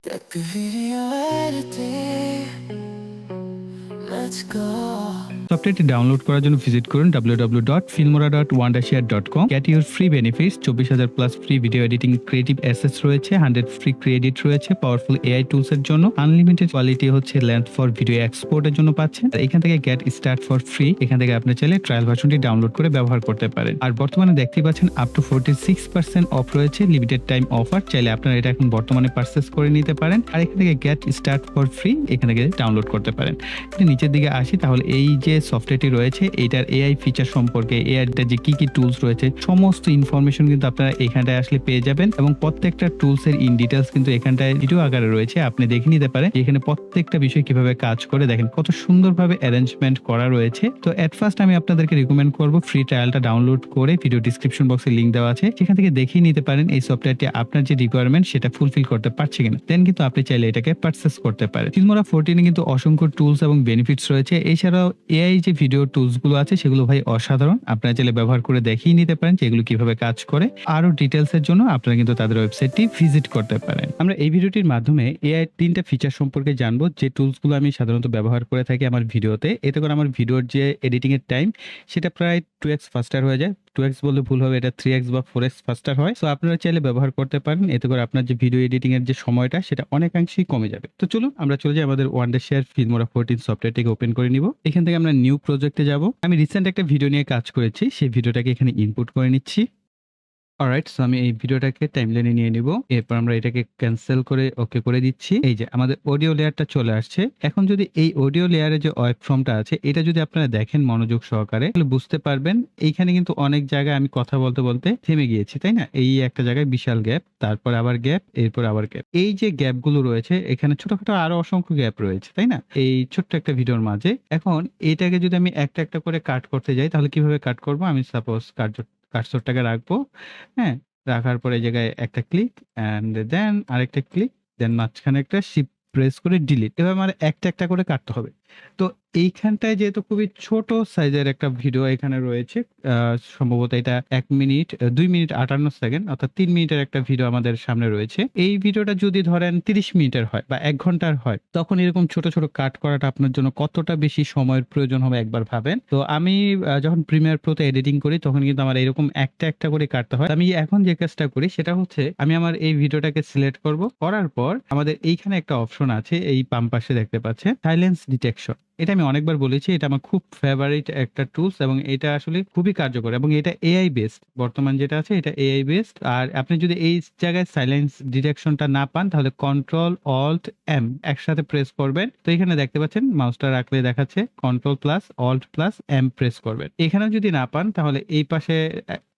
Got the video editing. Let's go. সফটওয়্যারটি download করার জন্য ভিজিট করুন www.filmora.wondershare.com। Get your free benefits 24,000 plus free video editing creative assets রয়েছে, 100 free credit রয়েছে, powerful AI tools এর জন্য, আনলিমিটেড কোয়ালিটি হচ্ছে লেন্থ ফর ভিডিও এক্সপোর্টের জন্য পাচ্ছেন। আর এখান থেকে গেট স্টার্ট ফর ফ্রি, এখান থেকে আপনি চাইলে ট্রায়াল ভার্সনটি ডাউনলোড করে ব্যবহার করতে পারেন। আর বর্তমানে দেখতেই পাচ্ছেন আপ টু 46% অফ রয়েছে, লিমিটেড টাইম অফার। চাইলে আপনারা এটা এখন বর্তমানে পারচেস করে নিতে পারেন। আর এখান থেকে গেট স্টার্ট ফর ফ্রি এখান থেকে ডাউনলোড করতে পারেন। নিচের দিকে আসি, তাহলে এই যে সফটওয়্যারটি রয়েছে এইটার এআই ফিচার সম্পর্কে, এআইটা যে কি টুলস রয়েছে সমস্ত ইনফরমেশন কিন্তু আপনারা এখানটায় আসলে পেয়ে যাবেন। এবং প্রত্যেকটা টুলস এর ইন ডিটেলস কিন্তু এখানটায় ভিডিও আকারে রয়েছে, আপনি দেখে নিতে পারেন এখানে প্রত্যেকটা বিষয় কিভাবে কাজ করে। দেখেন কত সুন্দরভাবে অ্যারেঞ্জমেন্ট করা রয়েছে। তো এট ফার্স্ট আমি আপনাদেরকে রিকমেন্ড করব ফ্রি ট্রায়ালটা ডাউনলোড করে, ভিডিও ডিসক্রিপশন বক্সে লিংক দেওয়া আছে, সেখান থেকে দেখিয়ে নিতে পারেন এই সফটওয়্যারটি আপনার যে রিকোয়ারমেন্ট সেটা ফুলফিল করতে পারছে কিনা। দেন কিন্তু আপনি চাইলে এটাকে পারচেস করতে পারেন। ফিল্মোরা 14 কিন্তু অসংখ্য টুলস এবং বেনিফিটস রয়েছে। এছাড়াও এআই যে ভিডিও টুলস গুলো আছে সেগুলো ভাই অসাধারণ, আপনারা চাইলে ব্যবহার করে দেখিয়ে নিতে পারেন যে এগুলো কিভাবে কাজ করে। আরো ডিটেলস এর জন্য আপনারা কিন্তু তাদের ওয়েবসাইটটি ভিজিট করতে পারেন। আমরা এই ভিডিওটির মাধ্যমে এআই 3টা ফিচার সম্পর্কে জানবো যে টুলস গুলো আমি সাধারণত ব্যবহার করে থাকি আমার ভিডিওতে। এতে করে আমার ভিডিওর যে এডিটিং এর টাইম সেটা প্রায় 2x ফাস্টার হয়ে যায়। 2x বললে ভুল হবে, এটা 3x বা 4x ফাস্টার হয়। সো আপনারা চাইলে ব্যবহার করতে পারেন, এতে করে আপনার যে ভিডিও এডিটিং এর যে সময়টা সেটা অনেকাংশেই কমে যাবে। তো চলুন আমরা চলে যাই আমাদের ওয়ান্ডারশেয়ার ফিল্মোরা 14 সফটওয়্যারটিকে ওপেন করে নিব। এখান থেকে আমরা নিউ প্রজেক্টে যাব। আমি রিসেন্ট একটা ভিডিও নিয়ে কাজ করেছি, সেই ভিডিওটাকে এখানে ইনপুট করে নিচ্ছি। অলরাইট, সো আমি এই ভিডিওটাকে টাইমলাইনে নিয়ে নিব। এরপর আমরা এটাকে ক্যান্সেল করে ওকে করে দিচ্ছি। এই যে আমাদের অডিও লেয়ারটা চলে আসছে। এখন যদি এই অডিও লেয়ারে যে ওয়েব ফর্মটা আছে এটা যদি আপনারা দেখেন মনোযোগ সহকারে, তাহলে বুঝতে পারবেন এইখানে কিন্তু অনেক জায়গায় আমি কথা বলতে বলতে থেমে গিয়েছি, তাই না? এই একটা জায়গায় বিশাল গ্যাপ, তারপর আবার গ্যাপ, এরপর আবার গ্যাপ। এই যে গ্যাপগুলো রয়েছে এখানে ছোটখাটো আরো অসংখ্য গ্যাপ রয়েছে, তাই না? এই ছোট্ট একটা ভিডিওর মাঝে। এখন এটাকে যদি আমি একটা একটা করে কাট করতে যাই তাহলে কিভাবে কাট করব? আমি সাপোজ কার্সরটাকে রাখবো। হ্যাঁ, রাখার পরে এই জায়গায় একটা ক্লিক অ্যান্ড দেন আরেকটা ক্লিক, দেন মাঝখানে একটা শিফট প্রেস করে ডিলিট। এভাবে আমার একটা একটা করে কাটতে হবে। তো এইখানটায় যেহেতু খুবই ছোট সাইজের একটা ভিডিও এখানে রয়েছে, সম্ভবত এটা 1 মিনিট 2 মিনিট 58 সেকেন্ড, অর্থাৎ 3 মিনিটের একটা ভিডিও আমাদের সামনে রয়েছে। এই ভিডিওটা যদি ধরেন 30 মিনিটের হয় বা 1 ঘন্টার হয়, তখন এরকম ছোট ছোট কাট করাটা আপনার জন্য কতটা বেশি সময়ের প্রয়োজন হবে একবার ভাবেন। তো আমি যখন প্রিমিয়ার প্রোতে এডিটিং করি তখন কিন্তু আমার এরকম একটা একটা করে কাটতে হয়। আমি এখন যে কাজটা করি সেটা হচ্ছে আমি আমার এই ভিডিওটাকে সিলেক্ট করব, করার পর আমাদের এইখানে একটা অপশন আছে, এই বাম পাশে দেখতে পাচ্ছেন সাইলেন্স ডিটেকশন। এটা আমি অনেকবার বলেছি, এটা আমার খুব ফেভারিট একটা টুলস এবং এটা আসলে খুবই কার্যকর এবং এটা এআই বেসড। বর্তমান যেটা আছে এটা এআই বেসড। আর আপনি যদি এই জায়গায় সাইলেন্স ডিটেকশনটা না পান তাহলে কন্ট্রোল অল্ট এম একসাথে প্রেস করবেন। তো এখানে দেখতে পাচ্ছেন মাউসটা রাখলে দেখাচ্ছে control plus alt plus M press করবেন। এখানেও যদি না পান তাহলে এই পাশে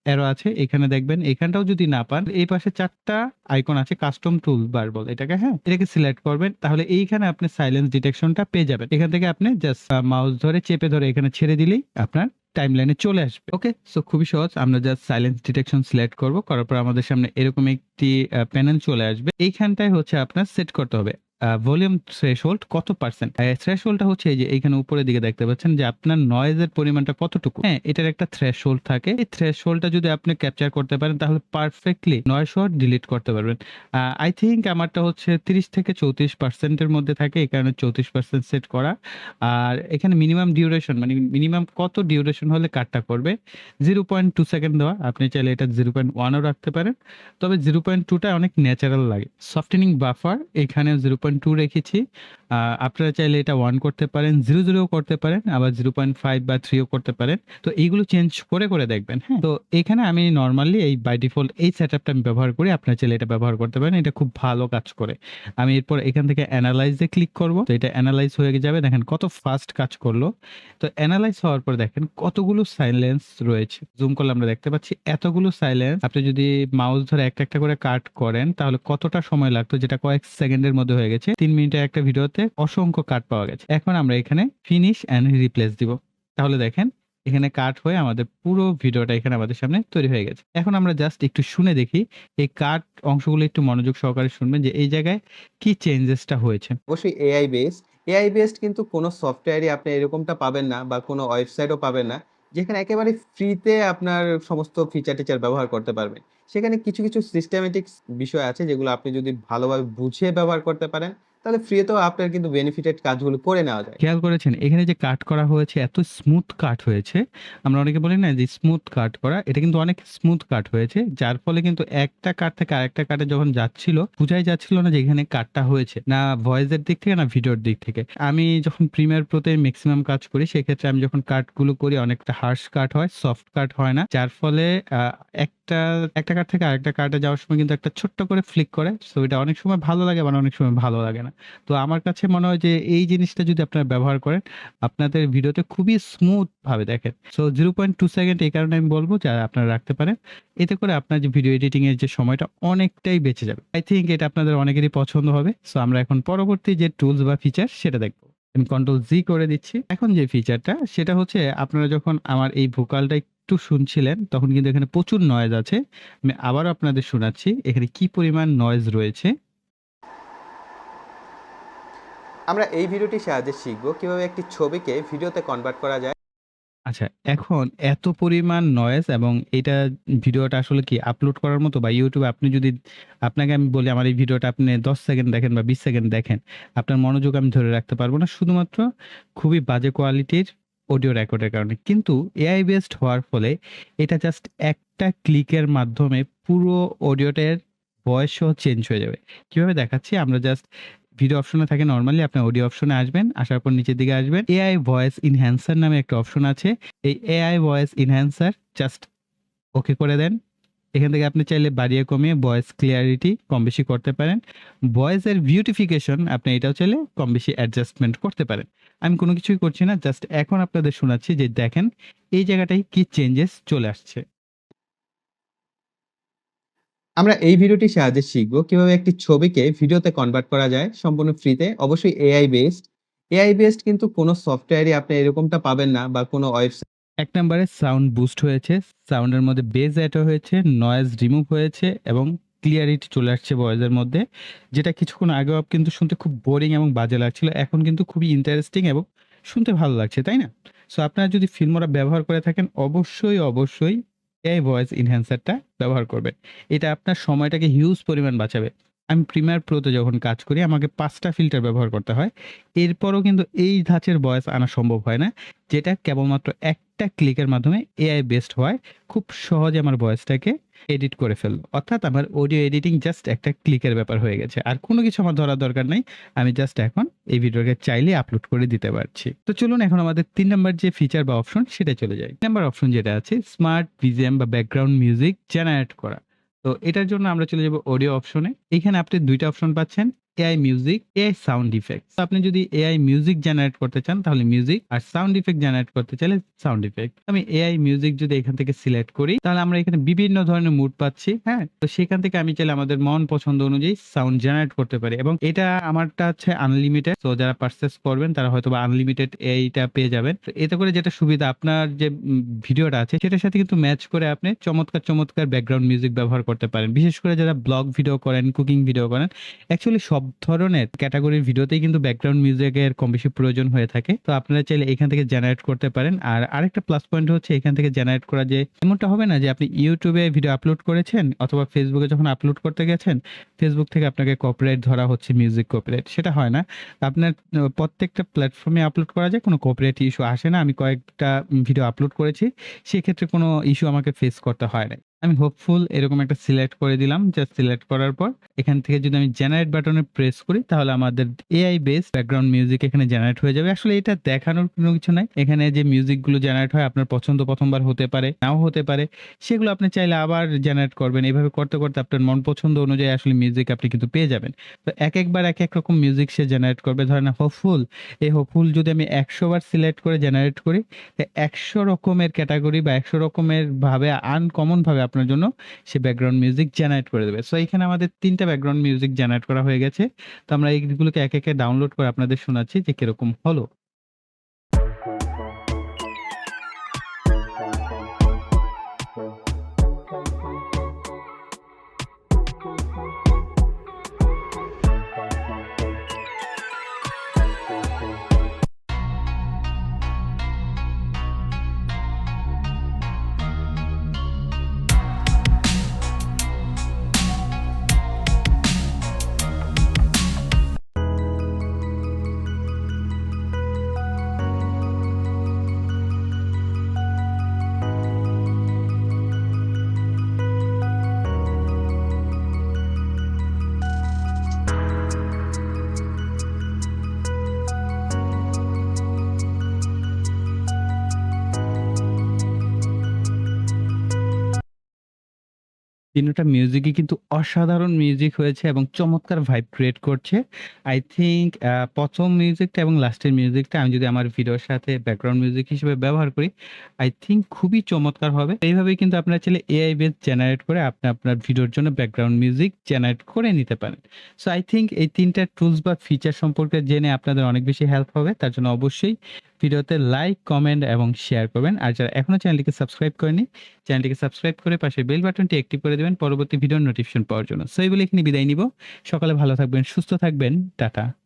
অ্যারো আছে, এখানে দেখবেন। এখানটাও যদি না পান এই পাশে 4টা আইকন আছে, কাস্টম টুল বার বল এটাকে। হ্যাঁ, এটাকে সিলেক্ট করবেন, তাহলে এইখানে আপনি সাইলেন্স ডিটেকশনটা পেয়ে যাবেন। এখান থেকে আপনি জাস্ট মাউস ধরে চেপে ধরে এখানে ছেড়ে দিলেই আপনার টাইমলাইনে চলে আসবে। ওকে, সো খুবই সহজ। আমরা জাস্ট সাইলেন্স ডিটেকশন সিলেক্ট করব, করার পর আমাদের সামনে এরকম একটি প্যানেল চলে আসবে। এইখানটায় হচ্ছে আপনার সেট করতে হবে ভলিউম থ্রেশহোল্ড কত পার্সেন্ট। থ্রেশহোল্ডটা হচ্ছে এই যে এইখানে উপরের দিকে দেখতে পাচ্ছেন যে আপনার নয়েজের পরিমাণটা কতটুকু। হ্যাঁ, এটার একটা থ্রেশহোল্ড থাকে। এই থ্রেশহোল্ডটা যদি আপনি ক্যাপচার করতে পারেন তাহলে পারফেক্টলি নয়েজ ডিলিট করতে পারবেন। আই থিঙ্ক আমারটা হচ্ছে 30 থেকে 34% এর মধ্যে থাকে, এই কারণে 34% সেট করা। আর এখানে মিনিমাম ডিউরেশন মানে মিনিমাম কত ডিউরেশন হলে কাটটা করবে 0.2 সেকেন্ড দেওয়া। আপনি চাইলে এটা 0.1ও রাখতে পারেন, তবে 0.2টা অনেক ন্যাচারাল লাগে। সফটেনিং বাফার এখানে 0.2 রেখেছি। আপনারা চাইলে এটা 1 করতে পারেন, 0.0 করতে পারেন, আবার 0.5 বা 3ও করতে পারেন। তো এইগুলো চেঞ্জ করে করে দেখবেন। হ্যাঁ, তো এখানে আমি নরমালি এই বাই ডিফল্ট এই সেটআপটা আমি ব্যবহার করি, আপনারা চাইলে এটা ব্যবহার করতে পারেন, এটা খুব ভালো কাজ করে। আমি এরপর এখান থেকে অ্যানালাইজে ক্লিক করব। তো এটা অ্যানালাইজ হয়ে যাবে, দেখেন কত ফাস্ট কাজ করলো। তো অ্যানালাইজ হওয়ার পর দেখেন কতগুলো সাইলেন্স রয়েছে। জুম করলে আমরা দেখতে পাচ্ছি এতগুলো সাইলেন্স। আপনি যদি মাউস ধরে একটা একটা করে কাট করেন তাহলে কতটা সময় লাগতো, যেটা কয়েক সেকেন্ডের মধ্যে হয়ে গেছে। 3 মিনিটের একটা ভিডিওতে অসংখ্য কাট পাওয়া গেছে। এখন আমরা এখানে ফিনিশ এন্ড রিপ্লেস দিব। তাহলে দেখেন এখানে কাট হয়ে আমাদের পুরো ভিডিওটা এখানে আমাদের সামনে তৈরি হয়ে গেছে। এখন আমরা জাস্ট একটু শুনে দেখি, এই কাট অংশগুলো একটু মনোযোগ সহকারে শুনবেন যে এই জায়গায় কি চেঞ্জেসটা হয়েছে। অবশ্যই এআই বেসড কিন্তু কোনো সফটওয়্যারই আপনি এরকমটা পাবেন না বা কোনো ওয়েবসাইটও পাবেন না যেখানে একেবারে ফ্রিতে আপনার সমস্ত ফিচার টিচার ব্যবহার করতে পারবেন। সেখানে কিছু সিস্টেমেটিক বিষয় আছে যেগুলো আপনি যদি ভালোভাবে বুঝে ব্যবহার করতে পারেন, তাহলে ফ্রিতেও আপনার কিন্তু বেনিফিটেড কাজগুলো করে নেওয়া যায়। খেয়াল করেছেন এখানে যে কাট করা হয়েছে এত স্মুথ কাট হয়েছে। আমরা অনেকে বলি না যে স্মুথ কাট করা, এটা কিন্তু অনেক স্মুথ কাট হয়েছে। যার ফলে কিন্তু একটা কাট থেকে আরেকটা কাটে যখন যাচ্ছিল, বুঝাই যাচ্ছিল না যে এখানে কাটটা হয়েছে। না ভয়েসের দিক থেকে না ভিডিওর দিক থেকে। আমি যখন প্রিমিয়ার প্রোতে মেক্সিমাম কাজ করি সেক্ষেত্রে আমি যখন কাটগুলো করি অনেকটা হার্শ কাট হয়, সফট কাট হয় না। যার ফলে একটা একটা কাট থেকে আরেকটা কাটে যাওয়ার সময় কিন্তু একটা ছোট্ট করে ফ্লিক করে। সো এটা অনেক সময় ভালো লাগে আবার অনেক সময় ভালো লাগে না। তো আমার কাছে মনে হয় যে এই জিনিসটা যদি আপনারা ব্যবহার করেন, আপনাদের ভিডিওতে খুবই স্মুথ ভাবে দেখেন। সো 0.2 সেকেন্ড এই কারণে আমি বলব যে আপনারা রাখতে পারেন। এতে করে আপনার যে ভিডিও এডিটিং এর যে সময়টা অনেকটাই বেঁচে যাবে। আই থিংক এটা আপনাদের অনেকেরই পছন্দ হবে। সো আমরা এখন পরবর্তী যে টুলস বা ফিচার সেটা দেখব। আমি কন্ট্রোল জি করে দিচ্ছি। এখন যে ফিচারটা সেটা হচ্ছে আপনারা যখন আমার এই ভোকালটা একটু শুনছিলেন তখন কিন্তু এখানে প্রচুর নয়েজ আছে। আমি আবারও আপনাদের শোনাচ্ছি এখানে কি পরিমাণ নয়েজ রয়েছে। আমরা এই ভিডিওটির সাহায্যে শিখব কিভাবে একটি ছবিকে ভিডিওতে কনভার্ট করা যায়। আচ্ছা, এখন এত পরিমাণ নয়েজ এবং এটা ভিডিওটা আসলে কি আপলোড করার মতো, বা YouTube আপনি যদি আপনাকে আমি বলি আমার এই ভিডিওটা আপনি 10 সেকেন্ড দেখেন বা 20 সেকেন্ড দেখেন, আপনার মনোযোগ আমি ধরে রাখতে পারব না শুধুমাত্র খুবই বাজে কোয়ালিটির অডিও রেকর্ডের কারণে। কিন্তু AI বেসড হওয়ার ফলে এটা জাস্ট একটা ক্লিকের মাধ্যমে পুরো অডিওটার ভয়েস সহ চেঞ্জ হয়ে যাবে। কিভাবে দেখাচ্ছি, আমরা জাস্ট ভিডিও অপশনে থাকে নরমালি আপনি অডিও অপশনে আসবেন, আসার পর নিচের দিকে আসবেন। AI ভয়েস এনহ্যান্সার নামে একটা অপশন আছে। এই AI voice enhancer just okay করে দেন। এখান থেকে আপনি চাইলে বাড়িয়ে কমিয়ে ভয়েস ক্লিয়ারিটি কম বেশি করতে পারেন। ভয়েসের বিউটিফিকেশন আপনি এটাও চাইলে কম বেশি অ্যাডজাস্টমেন্ট করতে পারেন। আমি কোনো কিছুই করছি না, জাস্ট এখন আপনাদের শোনাচ্ছি যে দেখেন এই জায়গাটায় কি চেঞ্জেস চলে আসছে। আমরা এই ভিডিওটির সাহায্যে শিখব কিভাবে একটি ছবিকে ভিডিওতে কনভার্ট করা যায় সম্পূর্ণ ফ্রিতে, অবশ্যই এআই বেসড। এআই বেসড কিন্তু কোনো সফটওয়্যারই আপনি এরকমটা পাবেন না, বা কোনো ওয়েবসাইট। এক নম্বরে সাউন্ড বুস্ট হয়েছে, সাউন্ডের মধ্যে বেজ অ্যাড হয়েছে, নয়েজ রিমুভ হয়েছে এবং ক্লিয়ারিটি চলে আসছে ভয়েসের মধ্যে, যেটা কিছুক্ষণ আগেও কিন্তু শুনতে খুব বোরিং এবং বাজে লাগছিল, এখন কিন্তু খুবই ইন্টারেস্টিং এবং শুনতে ভালো লাগছে, তাই না? সো আপনারা যদি ফিল্মোরা ব্যবহার করে থাকেন অবশ্যই এই ভয়েস এনহ্যান্সারটা ব্যবহার করবেন। এটা আপনার সময়টাকে হিউজ পরিমাণ বাঁচাবে। আমি প্রিমিয়ার প্রোতে যখন কাজ করি আমাকে 5টা ফিল্টার ব্যবহার করতে হয়। এরপরও কিন্তু এই ধাঁচের ভয়েস আনা সম্ভব হয় না, যেটা কেবলমাত্র একটা ক্লিকের মাধ্যমে AI বেসড হয়। খুব সহজে আমার ভয়েসটাকে এডিট করে ফেললো। অর্থাৎ আমার অডিও এডিটিং জাস্ট একটা ক্লিকের ব্যাপার হয়ে গেছে। আর কোনো কিছু আমার ধরার দরকার নাই। আমি জাস্ট এখন এই ভিডিওকে চাইলে আপলোড করে দিতে পারছি। তো চলুন এখন আমাদের 3 নাম্বার যে ফিচার বা অপশন সেটা চলে যাই। নাম্বার অপশন যেটা আছে স্মার্ট BGM বা ব্যাকগ্রাউন্ড মিউজিক জেনারেট করা। তো এটার জন্য আমরা চলে যাব অডিও অপশনে। এখানে আপনি 2টা অপশন পাচ্ছেন, AI music, AI sound effect. আপনি যদি AI মিউজিক জেনারেট করতে চান তাহলে মিউজিক, আর সাউন্ড ইফেক্ট জেনারেট করতে চাইলে সাউন্ড ইফেক্ট। আমি AI মিউজিক যদি এখান থেকে সিলেক্ট করি তাহলে আমরা এখানে বিভিন্ন ধরনের মুড পাচ্ছি। হ্যাঁ, তো সেখান থেকে আমি চাইলে আমাদের মন পছন্দ অনুযায়ী সাউন্ড জেনারেট করতে পারি, এবং এটা আমারটা হচ্ছে আনলিমিটেড। তো যারা পারচেজ করবেন তারা হয়তো বা আনলিমিটেড এইটা পেয়ে যাবেন। তো এতে করে যেটা সুবিধা, আপনার যে ভিডিওটা আছে সেটার সাথে কিন্তু ম্যাচ করে আপনি চমৎকার ব্যাকগ্রাউন্ড মিউজিক ব্যবহার করতে পারেন। বিশেষ করে যারা ব্লগ ভিডিও করেন, কুকিং ভিডিও করেন, অ্যাকচুয়ালি সব ধরনের ক্যাটাগরির ভিডিওতেই কিন্তু ব্যাকগ্রাউন্ড মিউজিকের কম বেশি প্রয়োজন হয়ে থাকে। তো আপনারা চাইলে এখান থেকে জেনারেট করতে পারেন। আর আরেকটা প্লাস পয়েন্ট হচ্ছে এখান থেকে জেনারেট করা, যে এমনটা হবে না যে আপনি ইউটিউবে ভিডিও আপলোড করেছেন অথবা ফেসবুকে যখন আপলোড করতে গেছেন ফেসবুক থেকে আপনাকে কপিরাইট ধরা হচ্ছে, মিউজিক কপিরাইট। সেটা হয় না। আপনার প্রত্যেকটা প্ল্যাটফর্মে আপলোড করা যায়, কোনো কপিরাইট ইস্যু আসে না। আমি কয়েকটা ভিডিও আপলোড করেছি, সেক্ষেত্রে কোনো ইস্যু আমাকে ফেস করতে হয় না। আমি হোপফুল এরকম একটা সিলেক্ট করে দিলাম। জাস্ট সিলেক্ট করার পর এখান থেকে যদি আমি জেনারেট বাটনে প্রেস করি তাহলে আমাদের AI বেসড ব্যাকগ্রাউন্ড মিউজিক এখানে জেনারেট হয়ে যাবে। আসলে এটা দেখানোর কোনো কিছু নাই। এখানে যে মিউজিকগুলো জেনারেট হয় আপনার পছন্দ প্রথমবার হতে পারে, নাও হতে পারে। সেগুলো আপনি চাইলে আবার জেনারেট করবেন। এভাবে করতে আপনার মন পছন্দ অনুযায়ী আসলে মিউজিক আপনি কিন্তু পেয়ে যাবেন। তো একবার এক রকম মিউজিক সে জেনারেট করবে। ধরেন হোপফুল, এই হোপফুল যদি আমি 100 বার সিলেক্ট করে জেনারেট করি, 100 রকমের ক্যাটাগরি বা 100 রকমের ভাবে আনকমন ভাবে আপনার জন্য সে ব্যাকগ্রাউন্ড মিউজিক জেনারেট করে দেবে। সো এখানে আমাদের 3টা ব্যাকগ্রাউন্ড মিউজিক জেনারেট করা হয়ে গেছে। তো আমরা এইগুলোকে একে ডাউনলোড করে আপনাদের শোনাচ্ছি যে কিরকম হলো। তিনোটা মিউজিকই কিন্তু অসাধারণ মিউজিক হয়েছে এবং চমৎকার ভাইব ক্রিয়েট করছে। আই থিংক ১ম মিউজিকটা এবং লাস্টের মিউজিকটা আমি যদি আমার ভিডিওর সাথে ব্যাকগ্রাউন্ড মিউজিক হিসেবে ব্যবহার করি, আই থিংক খুবই চমৎকার হবে। এইভাবেই কিন্তু আপনারা চাইলে এআই বেস জেনারেট করে আপনি আপনার ভিডিওর জন্য ব্যাকগ্রাউন্ড মিউজিক জেনারেট করে নিতে পারেন। সো আই থিংক এই ৩ টা টুলস বা ফিচার সম্পর্কে জেনে আপনাদের অনেক বেশি হেল্প হবে। তার জন্য অবশ্যই ভিডিওতে লাইক, কমেন্ট এবং শেয়ার করবেন। আর যারা এখনো চ্যানেলটিকে সাবস্ক্রাইব করেনি, চ্যানেলটিকে সাবস্ক্রাইব করে পাশে বেল বাটনটি অ্যাক্টিভ করে দিবেন পরবর্তী ভিডিওর নোটিফিকেশন পাওয়ার জন্য। সো এই বলে এখানে বিদায় নিব। সকালে ভালো থাকবেন, সুস্থ থাকবেন। টাটা।